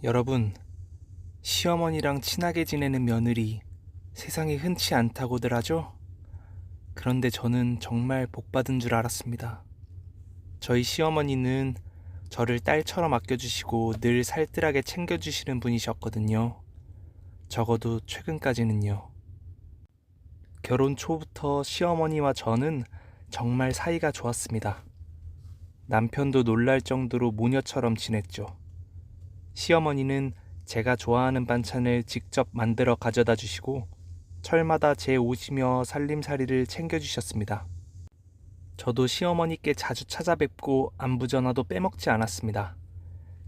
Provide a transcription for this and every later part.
여러분, 시어머니랑 친하게 지내는 며느리 세상에 흔치 않다고들 하죠? 그런데 저는 정말 복받은 줄 알았습니다. 저희 시어머니는 저를 딸처럼 아껴주시고 늘 살뜰하게 챙겨주시는 분이셨거든요. 적어도 최근까지는요. 결혼 초부터 시어머니와 저는 정말 사이가 좋았습니다. 남편도 놀랄 정도로 모녀처럼 지냈죠. 시어머니는 제가 좋아하는 반찬을 직접 만들어 가져다 주시고 철마다 제 옷이며 살림살이를 챙겨주셨습니다. 저도 시어머니께 자주 찾아뵙고 안부 전화도 빼먹지 않았습니다.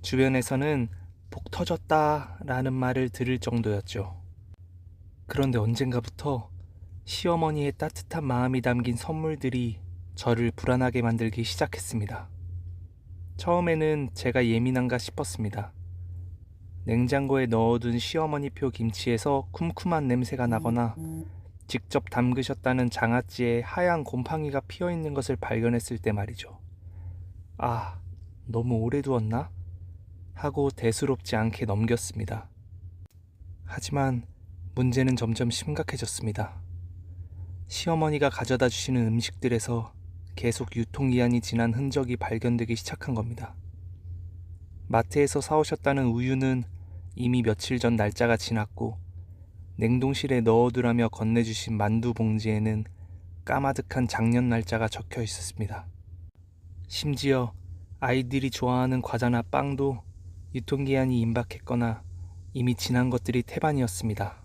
주변에서는 복 터졌다 라는 말을 들을 정도였죠. 그런데 언젠가부터 시어머니의 따뜻한 마음이 담긴 선물들이 저를 불안하게 만들기 시작했습니다. 처음에는 제가 예민한가 싶었습니다. 냉장고에 넣어둔 시어머니표 김치에서 쿰쿰한 냄새가 나거나 직접 담그셨다는 장아찌에 하얀 곰팡이가 피어있는 것을 발견했을 때 말이죠. 아, 너무 오래 두었나? 하고 대수롭지 않게 넘겼습니다. 하지만 문제는 점점 심각해졌습니다. 시어머니가 가져다 주시는 음식들에서 계속 유통기한이 지난 흔적이 발견되기 시작한 겁니다. 마트에서 사오셨다는 우유는 이미 며칠 전 날짜가 지났고 냉동실에 넣어두라며 건네주신 만두 봉지에는 까마득한 작년 날짜가 적혀 있었습니다. 심지어 아이들이 좋아하는 과자나 빵도 유통기한이 임박했거나 이미 지난 것들이 태반이었습니다.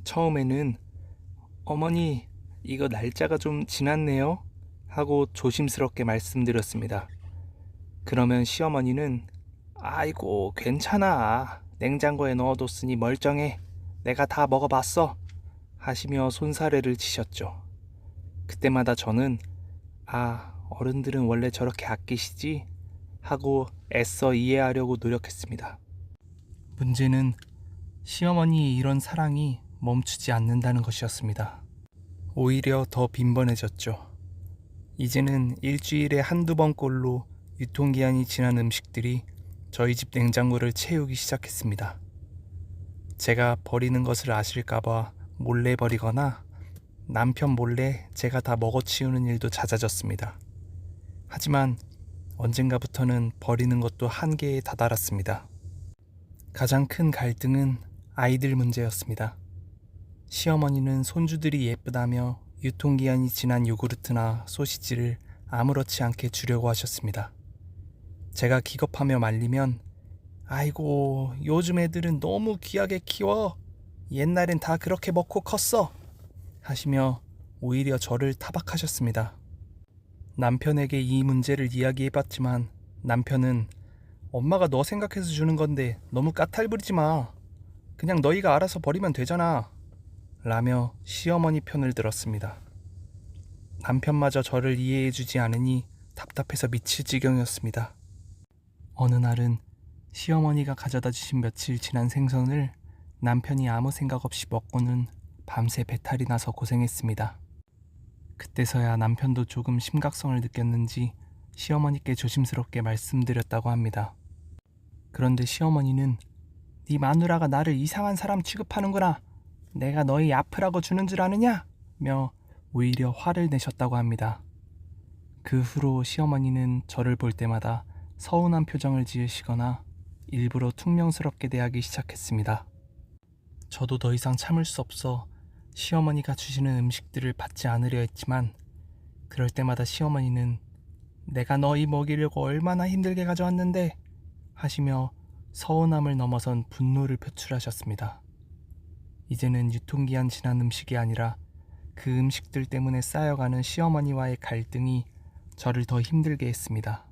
처음에는 어머니, 이거 날짜가 좀 지났네요 하고 조심스럽게 말씀드렸습니다. 그러면 시어머니는 아이고 괜찮아, 냉장고에 넣어뒀으니 멀쩡해, 내가 다 먹어봤어 하시며 손사래를 치셨죠. 그때마다 저는 어른들은 원래 저렇게 아끼시지 하고 애써 이해하려고 노력했습니다. 문제는 시어머니의 이런 사랑이 멈추지 않는다는 것이었습니다. 오히려 더 빈번해졌죠. 이제는 일주일에 한두 번꼴로 유통기한이 지난 음식들이 저희 집 냉장고를 채우기 시작했습니다. 제가 버리는 것을 아실까봐 몰래 버리거나 남편 몰래 제가 다 먹어치우는 일도 잦아졌습니다. 하지만 언젠가부터는 버리는 것도 한계에 다다랐습니다. 가장 큰 갈등은 아이들 문제였습니다. 시어머니는 손주들이 예쁘다며 유통기한이 지난 요구르트나 소시지를 아무렇지 않게 주려고 하셨습니다. 제가 기겁하며 말리면 아이고, 요즘 애들은 너무 귀하게 키워, 옛날엔 다 그렇게 먹고 컸어 하시며 오히려 저를 타박하셨습니다. 남편에게 이 문제를 이야기해봤지만 남편은 엄마가 너 생각해서 주는 건데 너무 까탈부리지 마, 그냥 너희가 알아서 버리면 되잖아 라며 시어머니 편을 들었습니다. 남편마저 저를 이해해주지 않으니 답답해서 미칠 지경이었습니다. 어느 날은 시어머니가 가져다 주신 며칠 지난 생선을 남편이 아무 생각 없이 먹고는 밤새 배탈이 나서 고생했습니다. 그때서야 남편도 조금 심각성을 느꼈는지 시어머니께 조심스럽게 말씀드렸다고 합니다. 그런데 시어머니는 네 마누라가 나를 이상한 사람 취급하는구나, 내가 너희 아프라고 주는 줄 아느냐? 며 오히려 화를 내셨다고 합니다. 그 후로 시어머니는 저를 볼 때마다 서운한 표정을 지으시거나 일부러 퉁명스럽게 대하기 시작했습니다. 저도 더 이상 참을 수 없어 시어머니가 주시는 음식들을 받지 않으려 했지만 그럴 때마다 시어머니는 내가 너희 먹이려고 얼마나 힘들게 가져왔는데 하시며 서운함을 넘어선 분노를 표출하셨습니다. 이제는 유통기한 지난 음식이 아니라 그 음식들 때문에 쌓여가는 시어머니와의 갈등이 저를 더 힘들게 했습니다.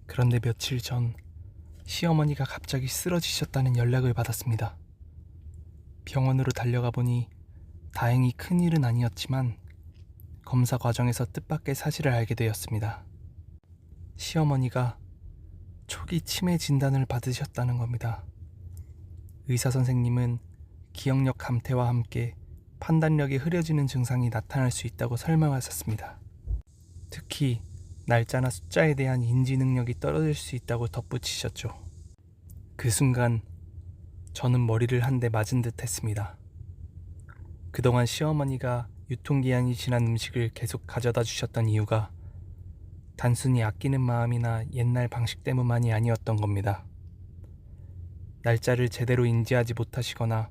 그런데 며칠 전 시어머니가 갑자기 쓰러지셨다는 연락을 받았습니다. 병원으로 달려가 보니 다행히 큰일은 아니었지만 검사 과정에서 뜻밖의 사실을 알게 되었습니다. 시어머니가 초기 치매 진단을 받으셨다는 겁니다. 의사 선생님은 기억력 감퇴와 함께 판단력이 흐려지는 증상이 나타날 수 있다고 설명하셨습니다. 특히 날짜나 숫자에 대한 인지 능력이 떨어질 수 있다고 덧붙이셨죠. 그 순간 저는 머리를 한 대 맞은 듯 했습니다. 그동안 시어머니가 유통기한이 지난 음식을 계속 가져다 주셨던 이유가 단순히 아끼는 마음이나 옛날 방식 때문만이 아니었던 겁니다. 날짜를 제대로 인지하지 못하시거나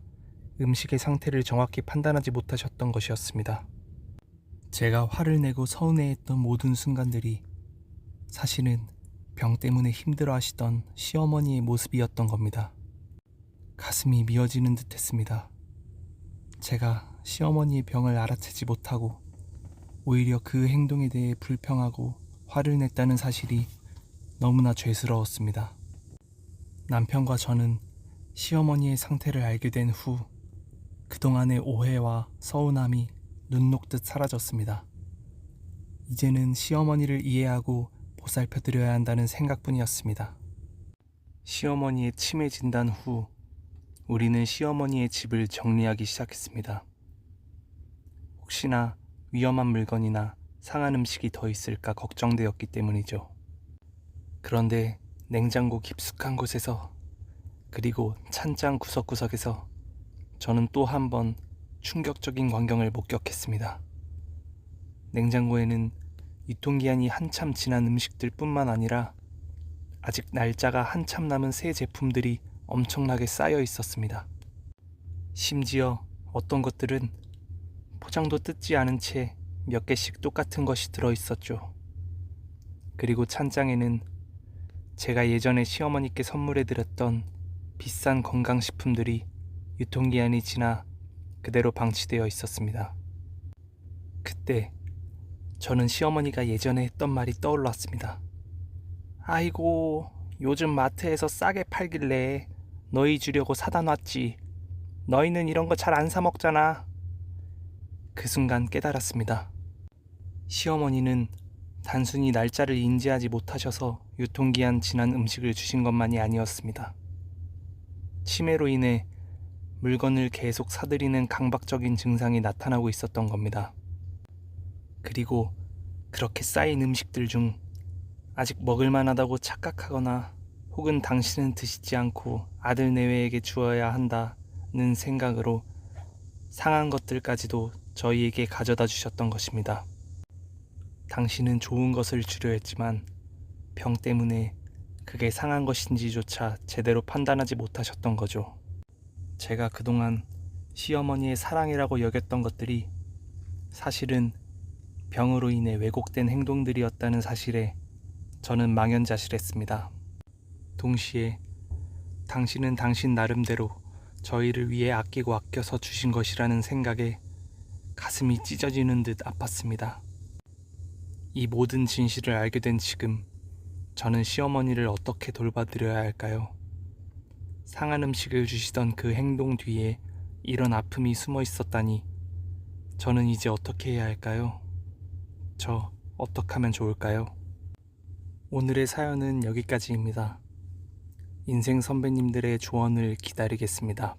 음식의 상태를 정확히 판단하지 못하셨던 것이었습니다. 제가 화를 내고 서운해했던 모든 순간들이 사실은 병 때문에 힘들어하시던 시어머니의 모습이었던 겁니다. 가슴이 미어지는 듯 했습니다. 제가 시어머니의 병을 알아채지 못하고 오히려 그 행동에 대해 불평하고 화를 냈다는 사실이 너무나 죄스러웠습니다. 남편과 저는 시어머니의 상태를 알게 된 후 그동안의 오해와 서운함이 눈 녹듯 사라졌습니다. 이제는 시어머니를 이해하고 보살펴 드려야 한다는 생각뿐이었습니다. 시어머니의 치매 진단 후 우리는 시어머니의 집을 정리하기 시작했습니다. 혹시나 위험한 물건이나 상한 음식이 더 있을까 걱정되었기 때문이죠. 그런데 냉장고 깊숙한 곳에서 그리고 찬장 구석구석에서 저는 또 한 번 충격적인 광경을 목격했습니다. 냉장고에는 유통기한이 한참 지난 음식들 뿐만 아니라 아직 날짜가 한참 남은 새 제품들이 엄청나게 쌓여 있었습니다. 심지어 어떤 것들은 포장도 뜯지 않은 채 몇 개씩 똑같은 것이 들어 있었죠. 그리고 찬장에는 제가 예전에 시어머니께 선물해 드렸던 비싼 건강식품들이 유통기한이 지나 그대로 방치되어 있었습니다. 그때 저는 시어머니가 예전에 했던 말이 떠올랐습니다. 아이고, 요즘 마트에서 싸게 팔길래 너희 주려고 사다 놨지. 너희는 이런 거 잘 안 사 먹잖아. 그 순간 깨달았습니다. 시어머니는 단순히 날짜를 인지하지 못하셔서 유통기한 지난 음식을 주신 것만이 아니었습니다. 치매로 인해 물건을 계속 사들이는 강박적인 증상이 나타나고 있었던 겁니다. 그리고 그렇게 쌓인 음식들 중 아직 먹을만하다고 착각하거나 혹은 당신은 드시지 않고 아들 내외에게 주어야 한다는 생각으로 상한 것들까지도 저희에게 가져다 주셨던 것입니다. 당신은 좋은 것을 주려 했지만 병 때문에 그게 상한 것인지조차 제대로 판단하지 못하셨던 거죠. 제가 그동안 시어머니의 사랑이라고 여겼던 것들이 사실은 병으로 인해 왜곡된 행동들이었다는 사실에 저는 망연자실했습니다. 동시에 당신은 당신 나름대로 저희를 위해 아끼고 아껴서 주신 것이라는 생각에 가슴이 찢어지는 듯 아팠습니다. 이 모든 진실을 알게 된 지금 저는 시어머니를 어떻게 돌봐드려야 할까요? 상한 음식을 주시던 그 행동 뒤에 이런 아픔이 숨어 있었다니 저는 이제 어떻게 해야 할까요? 저 어떻게 하면 좋을까요? 오늘의 사연은 여기까지입니다. 인생 선배님들의 조언을 기다리겠습니다.